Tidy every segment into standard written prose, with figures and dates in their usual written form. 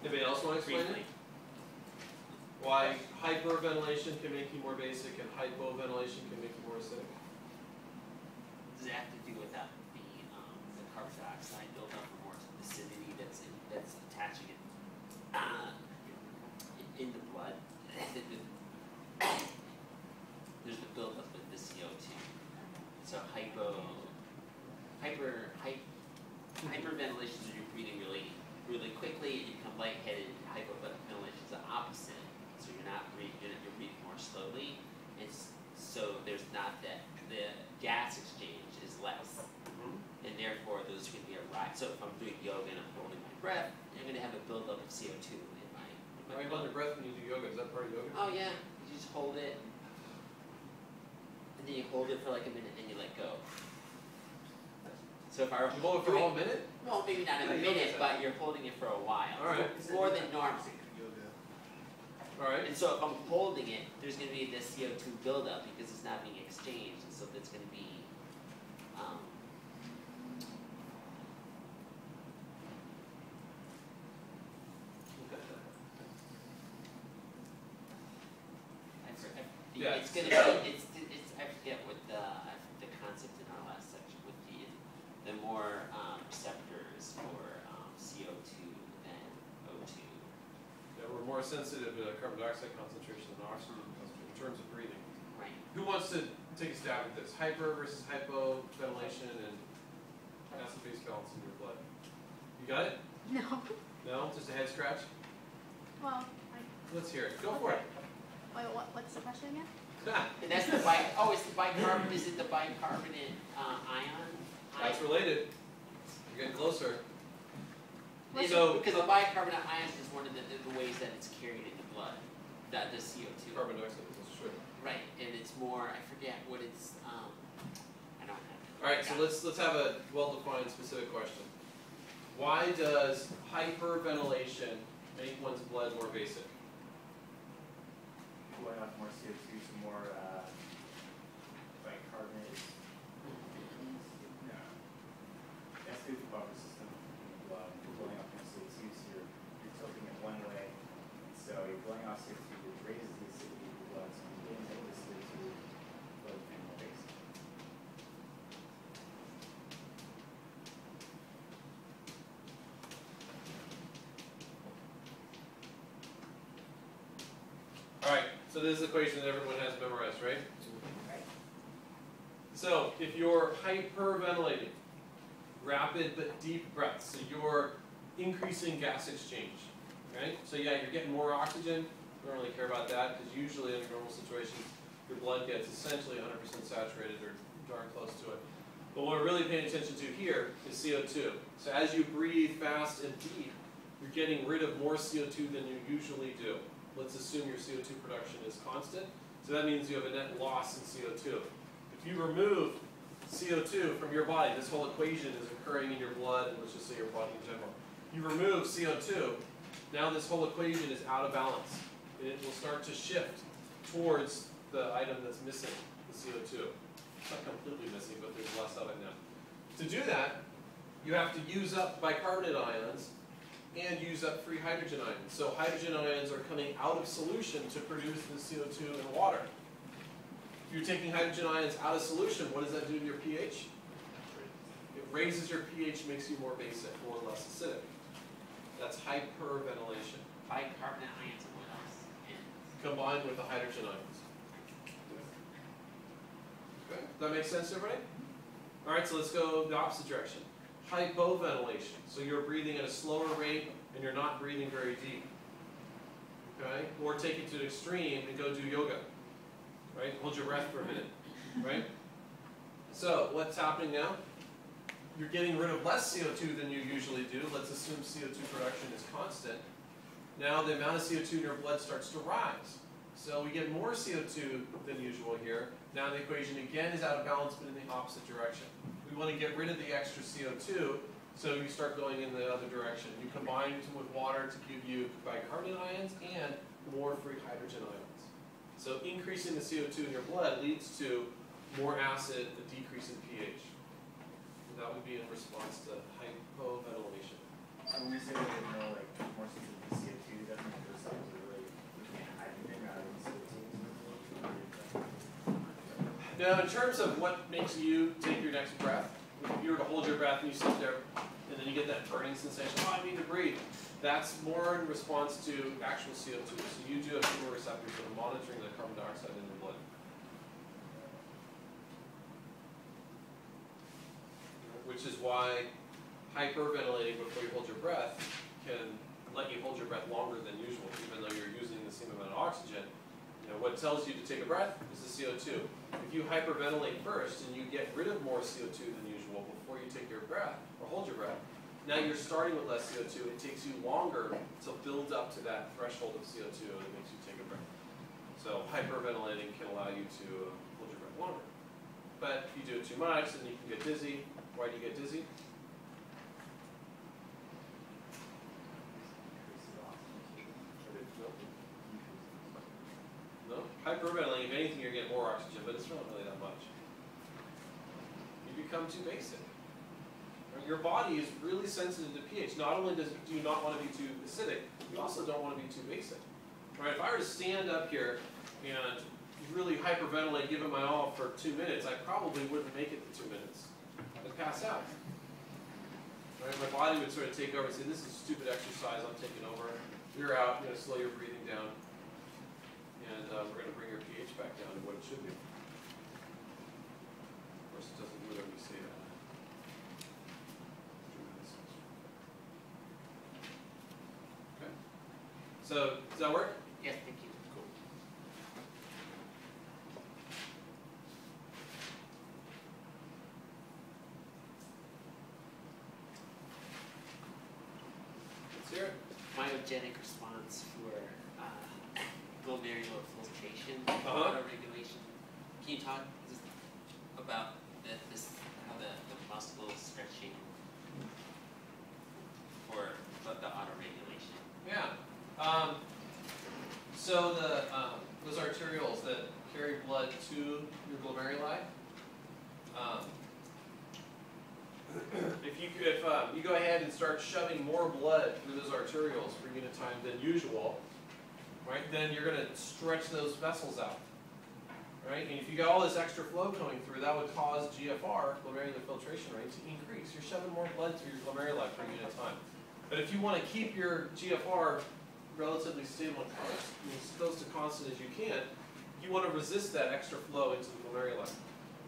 Anybody else want to explain it? Why hyperventilation can make you more basic and hypoventilation can make you more acidic? Does it have to do with that the carbon dioxide buildup or more acidity that's attaching it in the blood? There's the buildup of the CO2. So hyperventilation is you're breathing really quickly and you become lightheaded. Hypoventilation is the opposite. So you're not breathing, you're breathing more slowly. So there's not that, the gas exchange is less. And therefore those can be a rise. So if I'm doing yoga and I'm holding my breath, I'm going to have a buildup of CO2 in my Why you hold your breath when you do yoga? Is that part of yoga? Oh yeah, you just hold it. And then you hold it for like a minute and you let go. So if I You hold it for a whole minute? well, maybe not a minute, but you're holding it for a while. All right. More than normal. All right. And so if I'm holding it, there's going to be this CO2 buildup because it's not being exchanged, and so that's going to be Yeah. it's going to be I forget what the concept in our last section would be. The more receptors for CO2 than O2. Yeah, we're more sensitive to carbon dioxide concentration than oxygen concentration in terms of breathing. Right. Who wants to take a stab at this? Hyper versus hypoventilation and acid-base balance in your blood. You got it? No. No? Just a head scratch? Well, Let's hear it. Go for it. wait, what's the question again? And that's the it's the bicarbonate. Is it the bicarbonate ion? That's related. You're getting closer. So, because the bicarbonate ion is one of the ways that it's carried in the blood, the CO2. Carbon dioxide is true. Right, and it's more. I forget what it's. I don't have it. All right, so let's have a well-defined specific question. Why does hyperventilation make one's blood more basic? Blowing off more CO2, some more bicarbonate. That's good for buffer system in the blood. You're blowing off more CO2, so you're tilting it one way. And so you're blowing off CO2, which raises the acidity of the blood. So when you get into the CO2, blood becomes more basic. All right, so this is the equation that everyone has memorized, right? Right. So if you're hyperventilating, rapid but deep breaths, so you're increasing gas exchange, right? So yeah, you're getting more oxygen. We don't really care about that because usually under normal situations, your blood gets essentially 100% saturated or darn close to it. But what we're really paying attention to here is CO2. So as you breathe fast and deep, you're getting rid of more CO2 than you usually do. Let's assume your CO2 production is constant. So that means you have a net loss in CO2. If you remove CO2 from your body, this whole equation is occurring in your blood, and let's just say your body in general. You remove CO2, now this whole equation is out of balance. And it will start to shift towards the item that's missing, the CO2. It's not completely missing, but there's less of it now. To do that, you have to use up bicarbonate ions and use up free hydrogen ions. So hydrogen ions are coming out of solution to produce the CO2 in water. If you're taking hydrogen ions out of solution, what does that do to your pH? It raises your pH, makes you more basic, or less acidic. That's hyperventilation. Bicarbonate ions and what else? Combined with the hydrogen ions. Okay, does that make sense to everybody? All right, so let's go the opposite direction. Hypoventilation. So you're breathing at a slower rate and you're not breathing very deep. Okay? Or take it to the extreme and go do yoga. Right? Hold your breath for a minute. Right? So what's happening now? You're getting rid of less CO2 than you usually do. Let's assume CO2 production is constant. Now the amount of CO2 in your blood starts to rise. So we get more CO2 than usual here. Now the equation again is out of balance, but in the opposite direction. We want to get rid of the extra CO2, so you start going in the other direction. You combine it with water to give you bicarbonate ions and more free hydrogen ions. So increasing the CO2 in your blood leads to more acid, a decrease in pH. And that would be in response to hypoventilation. when we say we get more like more specific CO2, that means those cells are really looking at hydrogen rather than CO2. Now, in terms of what makes you take your next breath, if you were to hold your breath and you sit there, and then you get that burning sensation, oh, I need to breathe. That's more in response to actual CO2. So you do have chemoreceptors that are monitoring the carbon dioxide in your blood. Which is why hyperventilating before you hold your breath can let you hold your breath longer than usual, even though you're using the same amount of oxygen. You know, what tells you to take a breath is the CO2. If you hyperventilate first and you get rid of more CO2 than usual before you take your breath, or hold your breath, now you're starting with less CO2. It takes you longer to build up to that threshold of CO2 that makes you take a breath. So hyperventilating can allow you to hold your breath longer. But if you do it too much, then you can get dizzy. Why do you get dizzy? No? Hyperventilating, if anything, you're getting more oxygen, but it's not really that much. You become too basic. Your body is really sensitive to pH. Not only do you not want to be too acidic, you also don't want to be too basic. Right? If I were to stand up here and really hyperventilate, give it my all for 2 minutes, I probably wouldn't make it to 2 minutes. I'd pass out. Right? My body would sort of take over and say, this is stupid exercise, I'm taking over. You're out, you know, slow your breathing down. And we're going to bring your pH back down to what it should be. Of course, it doesn't do it when you say that. Okay. So, does that work? Yes, thank you. Cool. Let's hear it. Myogenic response for glomerular filtration, Uh-huh. auto-regulation. Can you talk just about how the muscle is stretching for the auto-regulation? Yeah. So those arterioles that carry blood to your glomeruli, if you go ahead and start shoving more blood through those arterioles per unit time than usual, right, then you're going to stretch those vessels out, right? And if you got all this extra flow coming through, that would cause GFR, glomerular filtration rate, to increase. You're shoving more blood through your glomeruli per unit time. But if you want to keep your GFR relatively stable and as close to constant as you can, you want to resist that extra flow into the glomeruli.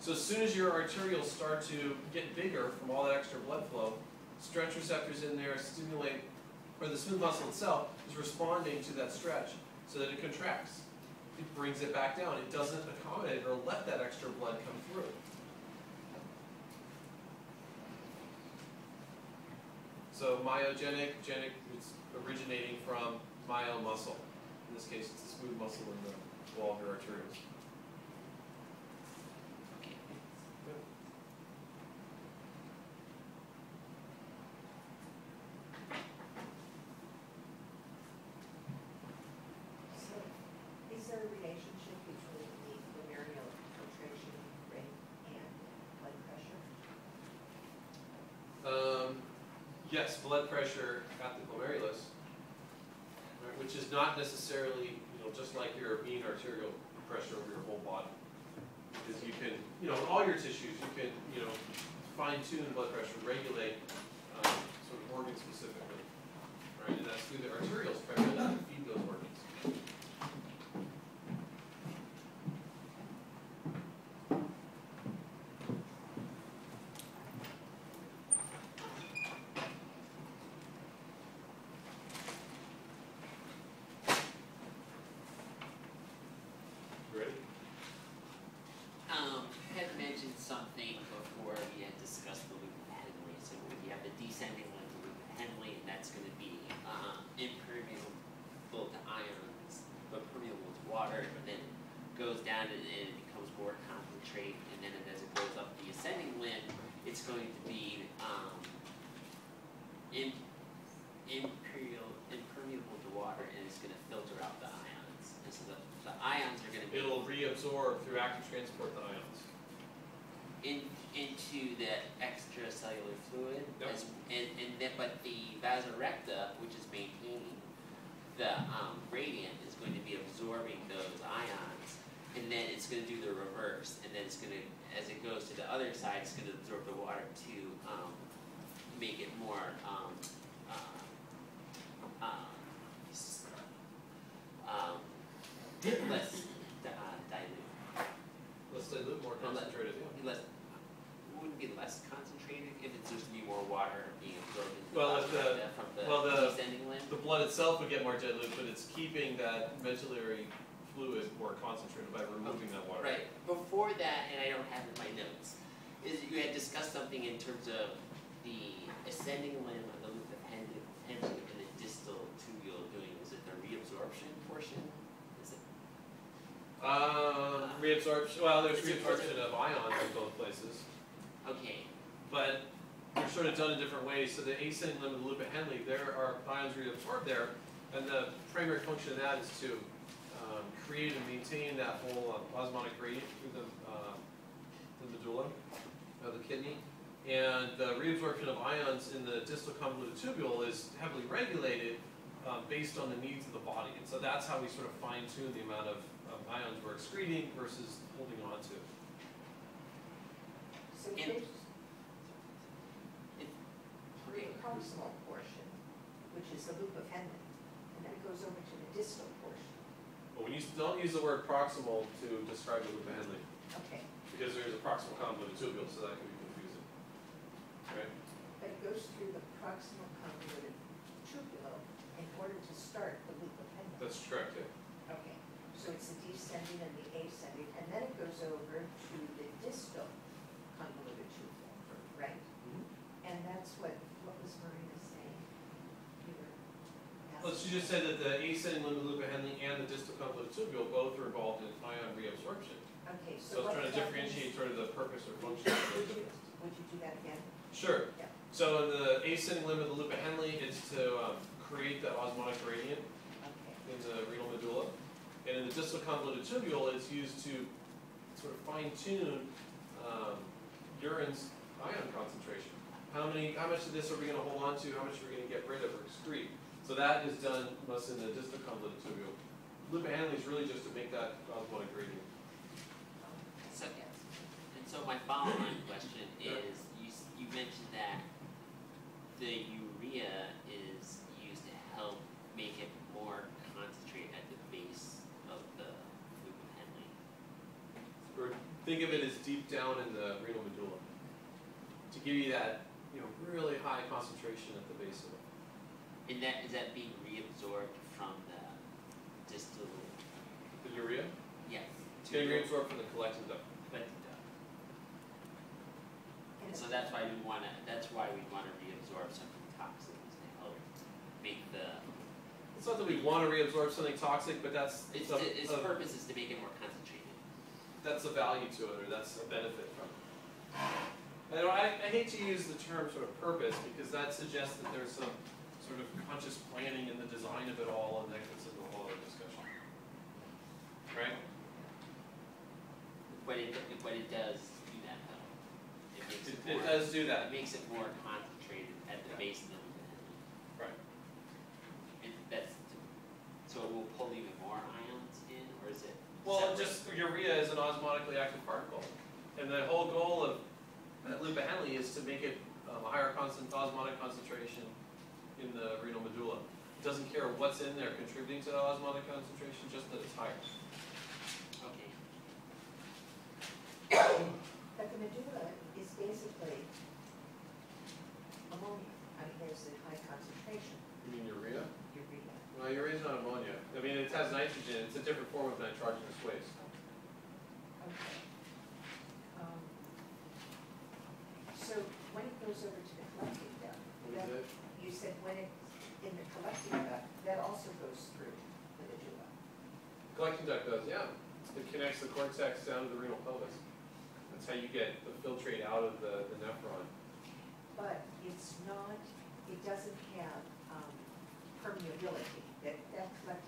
So as soon as your arterioles start to get bigger from all that extra blood flow, stretch receptors in there stimulate, or the smooth muscle itself is responding to that stretch so that it contracts. It brings it back down. It doesn't accommodate or let that extra blood come through. So myogenic, it's originating from myo muscle. In this case, it's the smooth muscle in the wall of your arterioles. So, is there a relationship between the glomerular filtration rate and blood pressure? Yes, blood pressure at the glomerulus, right, which is not necessarily, just like your mean arterial pressure over your whole body. Because you can, in all your tissues, you can, fine-tune blood pressure, regulate sort of organ specifically, right? And that's through the arterioles primarily that feed those organs. Ready? You had mentioned something before we had discussed the loop of Henle. So we have the descending line of the loop of Henle, and that's going to be impermeable to ions, but permeable to water. But then it goes down and it becomes more concentrate, and then as it goes up the ascending limb, it's going to be impermeable to water, and it's going to filter out the ions. And so the ions are going to be It'll reabsorb through active transport the ions. in into the extracellular fluid, Yep. but the vasa recta, which is maintaining the gradient, is going to be absorbing those ions, and then it's going to do the reverse, and then it's going to, as it goes to the other side, it's going to absorb the water to make it more less dilute. Let's dilute, more concentrated, yeah. Less, wouldn't be less concentrated if it's just be more water being absorbed into Well, the if vasa the- recta from the well, the- descending limb. The blood itself would get more dilute, but it's keeping that medullary fluid more concentrated by removing that water. Right. Before that, and I don't have it in my notes, is you had discussed something in terms of the ascending limb of the loop of pendulum and the distal tubule doing, is it the reabsorption portion? Is it? Reabsorption, well, there's Is it- reabsorption of ions in both places, Okay. but they're sort of done in different ways. So the ascending limb of the loop of Henle, there are ions reabsorbed there, and the primary function of that is to create and maintain that whole osmotic gradient through the medulla of the kidney. And the reabsorption of ions in the distal convoluted tubule is heavily regulated based on the needs of the body. And so that's how we sort of fine tune the amount of ions we're excreting versus holding on to. So And- there's It- the proximal portion, which is the loop of Henle, and then it goes over to the distal portion. But when you don't use the word proximal to describe the loop of Henle, Okay, because there's a proximal convoluted tubule, so that can be confusing. Right? but it goes through the proximal convoluted tubule in order to start the loop of Henle. That's correct, yeah. Okay, so it's the descending and the ascending, and then it goes over to the distal convoluted tubule, right? And that's what was Marina saying? You were Well, asking. she just said that the ascending limb of the loop of Henle and the distal convoluted tubule both are involved in ion reabsorption. Okay, So so it's what trying to that differentiate means- sort of the purpose or function of Would the you, would you do that again? Sure. Yeah. So in the ascending limb of the loop of Henle, it's to create that osmotic gradient Okay, in the renal medulla. And in the distal convoluted tubule, it's used to sort of fine tune urine's ion concentration. How much of this are we going to hold on to? How much are we going to get rid of or excrete? So that is done most in the distal convoluted tubule. Loop of Henle is really just to make that osmotic gradient. So, and so my follow-on question is, you mentioned that the urea is used to help make it more concentrated at the base of the loop of Henle. Or think of it as deep down in the renal medulla, to give you that, really high concentration at the base of it. And is that being reabsorbed from the distal? The urea, Yes. it's getting reabsorbed from the collecting duct. And so that's why we wanna reabsorb something toxic to help make the, It's not that we want to reabsorb something toxic, but that's its purpose is to make it more concentrated. that's a value to it, or that's a benefit from it. I hate to use the term sort of purpose, because that suggests that there's some sort of conscious planning in the design of it all, and that gets into a whole other discussion. Right? But it does do that though. It makes it more. It does do that. It makes it more concentrated at the base of the loop of Henle. Right. And so it will pull even more ions in, or is it? Well, separate? just urea is an osmotically active particle, and the whole goal of loop of Henle is to make it a higher osmotic concentration in the renal medulla. It doesn't care what's in there contributing to the osmotic concentration, just that it's higher. Okay. but the medulla is basically ammonia. I mean, there's a high concentration You mean urea? urea. Well, urea is not ammonia. I mean, it has nitrogen. It's a different form of nitrogenous waste. Okay. So when it goes over to the collecting duct, What is it? you said when it's in the collecting duct, that also goes through the medulla. Collecting duct does, yeah. It connects the cortex down to the renal pelvis. That's how you get the filtrate out of the nephron. But it's not, it doesn't have permeability, that collecting